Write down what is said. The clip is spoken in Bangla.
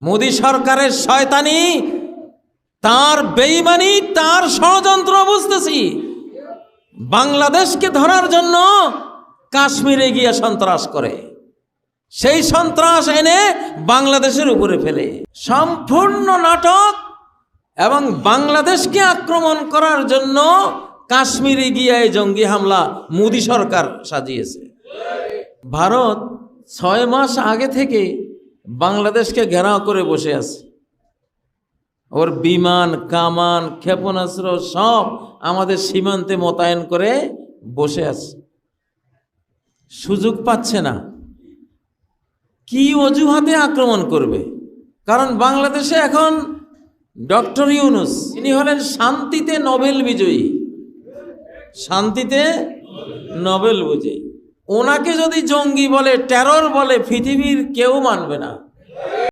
মোদি সরকারের শয়তানি, তার বেঈমানি, তার ষড়যন্ত্র বুঝতেছি। বাংলাদেশকে ধরার জন্য কাশ্মীরে গিয়ে সন্ত্রাস করে, সেই সন্ত্রাস এনে বাংলাদেশের উপরে ফেলে, সম্পূর্ণ নাটক। এবং বাংলাদেশকে আক্রমণ করার জন্য কাশ্মীরে গিয়ে এই জঙ্গি হামলা মোদি সরকার সাজিয়েছে। ভারত 6 মাস আগে থেকে বাংলাদেশকে ঘেরাও করে বসে আছে। ওর বিমান, কামান, ক্ষেপণাস্ত্র সব আমাদের সীমান্তে মোতায়েন করে বসে আছে, সুযোগ পাচ্ছে না। কি অজুহাতে আক্রমণ করবে? কারণ বাংলাদেশে এখন ডক্টর ইউনূস, তিনি হলেন শান্তিতে নোবেল বিজয়ী, শান্তিতে নোবেল বিজয়ী। ওনাকে যদি জঙ্গি বলে, টেরর বলে, পৃথিবীর কেউ মানবে না।